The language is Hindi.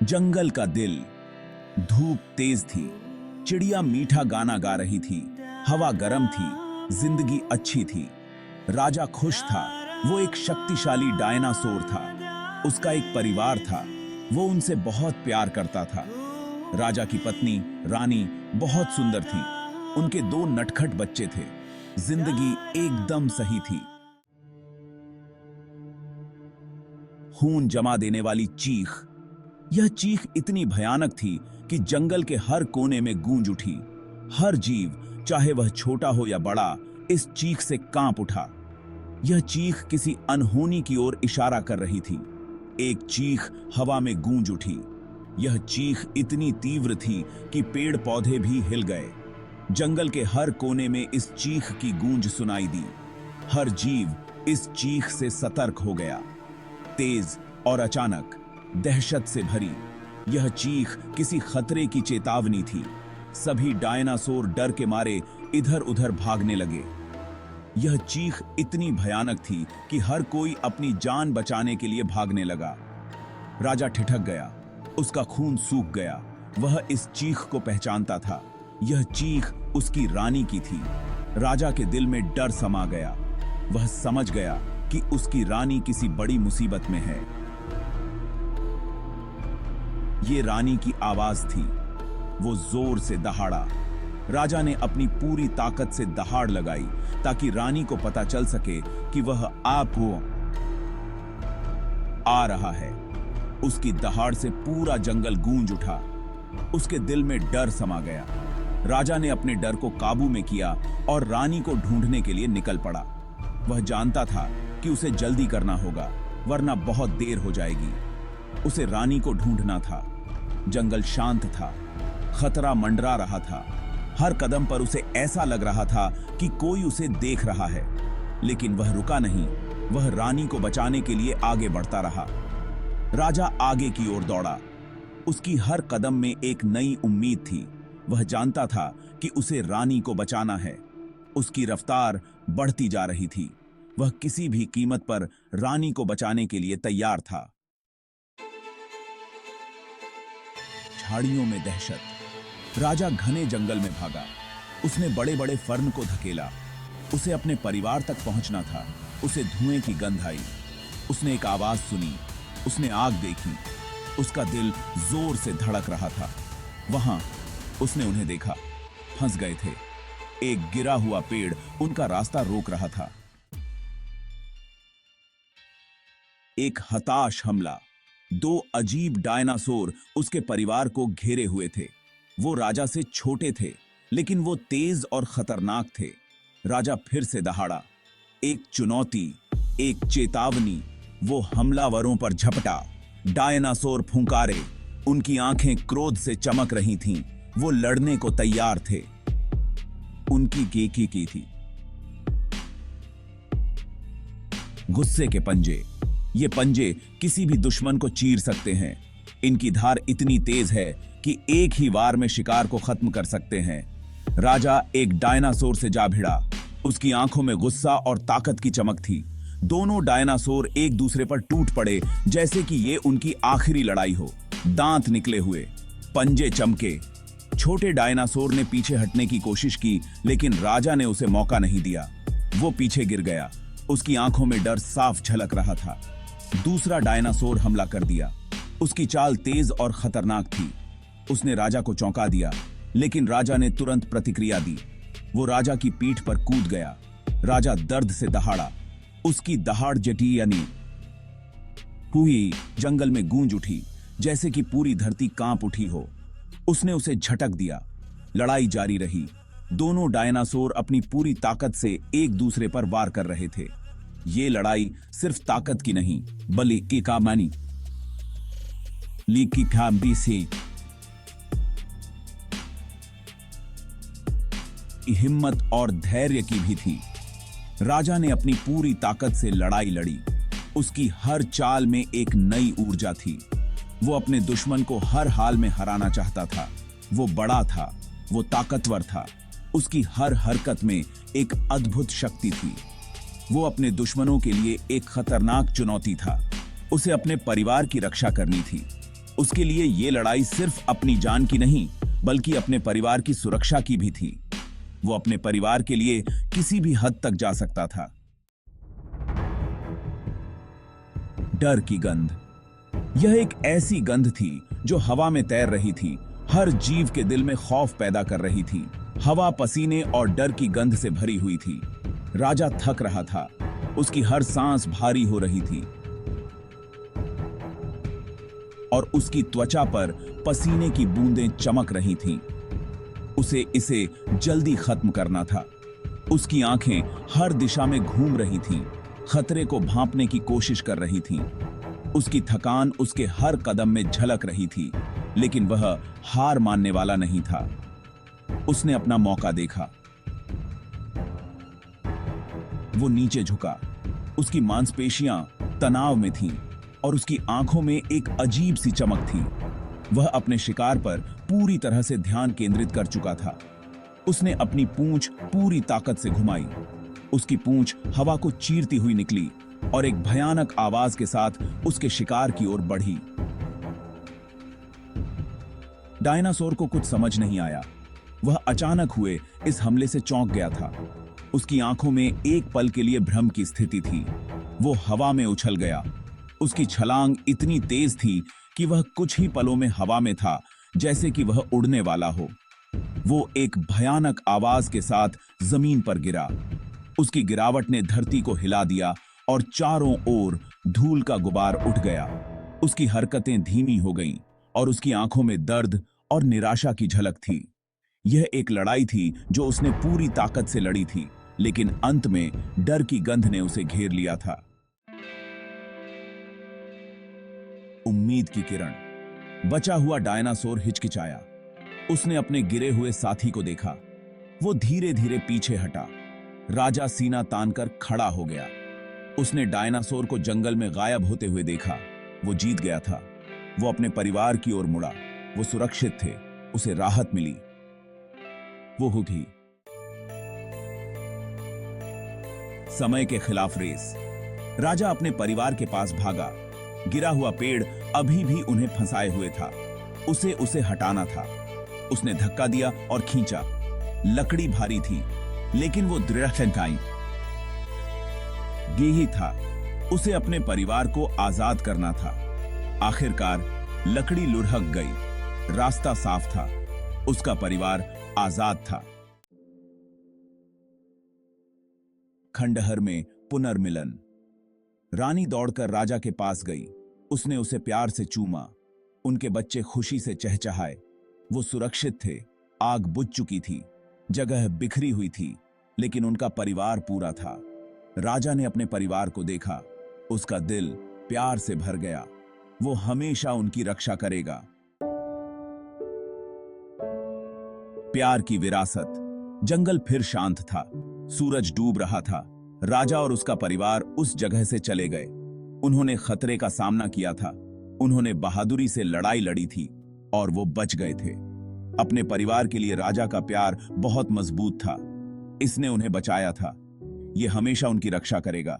जंगल का दिल। धूप तेज थी, चिड़िया मीठा गाना गा रही थी, हवा गर्म थी, जिंदगी अच्छी थी। राजा खुश था। वो एक शक्तिशाली डायनासोर था। उसका एक परिवार था। वो उनसे बहुत प्यार करता था। राजा की पत्नी रानी बहुत सुंदर थी। उनके 2 नटखट बच्चे थे। जिंदगी एकदम सही थी। खून जमा देने वाली चीख। यह चीख इतनी भयानक थी कि जंगल के हर कोने में गूंज उठी। हर जीव, चाहे वह छोटा हो या बड़ा, इस चीख से कांप उठा। यह चीख किसी अनहोनी की ओर इशारा कर रही थी। एक चीख हवा में गूंज उठी। यह चीख इतनी तीव्र थी कि पेड़ पौधे भी हिल गए। जंगल के हर कोने में इस चीख की गूंज सुनाई दी। हर जीव इस चीख से सतर्क हो गया। तेज और अचानक, दहशत से भरी, यह चीख किसी खतरे की चेतावनी थी। सभी डायनासोर डर के मारे इधर उधर भागने लगे। यह चीख इतनी भयानक थी कि हर कोई अपनी जान बचाने के लिए भागने लगा। राजा ठिठक गया। उसका खून सूख गया। वह इस चीख को पहचानता था। यह चीख उसकी रानी की थी। राजा के दिल में डर समा गया। वह समझ गया कि उसकी रानी किसी बड़ी मुसीबत में है। ये रानी की आवाज थी। वो जोर से दहाड़ा। राजा ने अपनी पूरी ताकत से दहाड़ लगाई ताकि रानी को पता चल सके कि वह आपको आ रहा है। उसकी दहाड़ से पूरा जंगल गूंज उठा। उसके दिल में डर समा गया। राजा ने अपने डर को काबू में किया और रानी को ढूंढने के लिए निकल पड़ा। वह जानता था कि उसे जल्दी करना होगा, वरना बहुत देर हो जाएगी। उसे रानी को ढूंढना था। जंगल शांत था। खतरा मंडरा रहा था। हर कदम पर उसे ऐसा लग रहा था कि कोई उसे देख रहा है, लेकिन वह रुका नहीं। वह रानी को बचाने के लिए आगे बढ़ता रहा। राजा आगे की ओर दौड़ा। उसकी हर कदम में एक नई उम्मीद थी। वह जानता था कि उसे रानी को बचाना है। उसकी रफ्तार बढ़ती जा रही थी। वह किसी भी कीमत पर रानी को बचाने के लिए तैयार था। झाड़ियों में दहशत। राजा घने जंगल में भागा। उसने बड़े बड़े फर्न को धकेला। उसे अपने परिवार तक पहुंचना था। उसे धुएं की गंध आई। उसने एक आवाज सुनी। उसने आग देखी। उसका दिल जोर से धड़क रहा था। वहां उसने उन्हें देखा। फंस गए थे। एक गिरा हुआ पेड़ उनका रास्ता रोक रहा था। एक हताश हमला। 2 अजीब डायनासोर उसके परिवार को घेरे हुए थे। वो राजा से छोटे थे, लेकिन वो तेज और खतरनाक थे। राजा फिर से दहाड़ा। एक चुनौती, एक चेतावनी। वो हमलावरों पर झपटा। डायनासोर फुंकारे। उनकी आंखें क्रोध से चमक रही थीं। वो लड़ने को तैयार थे। उनकी गेकी की थी। गुस्से के पंजे। ये पंजे किसी भी दुश्मन को चीर सकते हैं। इनकी धार इतनी तेज है कि एक ही वार में शिकार को खत्म कर सकते हैं। राजा एक डायनासोर से जा भिड़ा। उसकी आंखों में गुस्सा और ताकत की चमक थी। दोनों डायनासोर एक दूसरे पर टूट पड़े, जैसे कि ये उनकी आखिरी लड़ाई हो। दांत निकले हुए, पंजे चमके। छोटे डायनासोर ने पीछे हटने की कोशिश की, लेकिन राजा ने उसे मौका नहीं दिया। वो पीछे गिर गया। उसकी आंखों में डर साफ झलक रहा था। दूसरा डायनासोर हमला कर दिया। उसकी चाल तेज और खतरनाक थी। उसने राजा को चौंका दिया, लेकिन राजा ने तुरंत प्रतिक्रिया दी। वो राजा की पीठ पर कूद गया। राजा दर्द से दहाड़ा। उसकी दहाड़ जटी यानी हुई जंगल में गूंज उठी, जैसे कि पूरी धरती कांप उठी हो। उसने उसे झटक दिया। लड़ाई जारी रही। दोनों डायनासोर अपनी पूरी ताकत से एक दूसरे पर वार कर रहे थे। ये लड़ाई सिर्फ ताकत की नहीं, बल्कि कामानी लीकी खाबी से हिम्मत और धैर्य की भी थी। राजा ने अपनी पूरी ताकत से लड़ाई लड़ी। उसकी हर चाल में एक नई ऊर्जा थी। वो अपने दुश्मन को हर हाल में हराना चाहता था। वो बड़ा था। वो ताकतवर था। उसकी हर हरकत में एक अद्भुत शक्ति थी। वो अपने दुश्मनों के लिए एक खतरनाक चुनौती था। उसे अपने परिवार की रक्षा करनी थी। उसके लिए ये लड़ाई सिर्फ अपनी जान की नहीं, बल्कि अपने परिवार की सुरक्षा की भी थी। वो अपने परिवार के लिए किसी भी हद तक जा सकता था। डर की गंध। यह एक ऐसी गंध थी जो हवा में तैर रही थी, हर जीव के दिल में खौफ पैदा कर रही थी। हवा पसीने और डर की गंध से भरी हुई थी। राजा थक रहा था, उसकी हर सांस भारी हो रही थी और उसकी त्वचा पर पसीने की बूंदें चमक रही थीं। उसे इसे जल्दी खत्म करना था। उसकी आंखें हर दिशा में घूम रही थीं, खतरे को भांपने की कोशिश कर रही थीं। उसकी थकान उसके हर कदम में झलक रही थी, लेकिन वह हार मानने वाला नहीं था। उसने अपना मौका देखा। वो नीचे झुका। उसकी मांसपेशियां तनाव में थीं और उसकी आंखों में एक अजीब सी चमक थी। वह अपने शिकार पर पूरी तरह से ध्यान केंद्रित कर चुका था। उसने अपनी पूंछ पूरी ताकत से घुमाई। उसकी पूंछ हवा को चीरती हुई निकली और एक भयानक आवाज के साथ उसके शिकार की ओर बढ़ी। डायनासोर को कुछ समझ नहीं आया। वह अचानक हुए इस हमले से चौंक गया था। उसकी आंखों में एक पल के लिए भ्रम की स्थिति थी। वो हवा में उछल गया। उसकी छलांग इतनी तेज थी कि वह कुछ ही पलों में हवा में था, जैसे कि वह उड़ने वाला हो। वो एक भयानक आवाज के साथ जमीन पर गिरा। उसकी गिरावट ने धरती को हिला दिया और चारों ओर धूल का गुबार उठ गया। उसकी हरकतें धीमी हो गईं और उसकी आंखों में दर्द और निराशा की झलक थी। यह एक लड़ाई थी जो उसने पूरी ताकत से लड़ी थी, लेकिन अंत में डर की गंध ने उसे घेर लिया था। उम्मीद की किरण। बचा हुआ डायनासोर हिचकिचाया। उसने अपने गिरे हुए साथी को देखा। वो धीरे धीरे पीछे हटा। राजा सीना तानकर खड़ा हो गया। उसने डायनासोर को जंगल में गायब होते हुए देखा। वो जीत गया था। वो अपने परिवार की ओर मुड़ा। वो सुरक्षित थे। उसे राहत मिली। वो थी समय के खिलाफ रेस। राजा अपने परिवार के पास भागा। गिरा हुआ पेड़ अभी भी उन्हें फंसाए हुए था। उसे हटाना था। उसने धक्का दिया और खींचा। लकड़ी भारी थी, लेकिन वो दृढ़ ठनकाई। यही था, उसे अपने परिवार को आजाद करना था। आखिरकार लकड़ी लुढ़क गई। रास्ता साफ था। उसका परिवार आजाद था। खंडहर में पुनर्मिलन। रानी दौड़कर राजा के पास गई। उसने उसे प्यार से चूमा। उनके बच्चे खुशी से चहचहाए। वो सुरक्षित थे। आग बुझ चुकी थी। जगह बिखरी हुई थी, लेकिन उनका परिवार पूरा था। राजा ने अपने परिवार को देखा। उसका दिल प्यार से भर गया। वो हमेशा उनकी रक्षा करेगा। प्यार की विरासत। जंगल फिर शांत था। सूरज डूब रहा था। राजा और उसका परिवार उस जगह से चले गए। उन्होंने खतरे का सामना किया था। उन्होंने बहादुरी से लड़ाई लड़ी थी और वो बच गए थे। अपने परिवार के लिए राजा का प्यार बहुत मजबूत था। इसने उन्हें बचाया था। ये हमेशा उनकी रक्षा करेगा।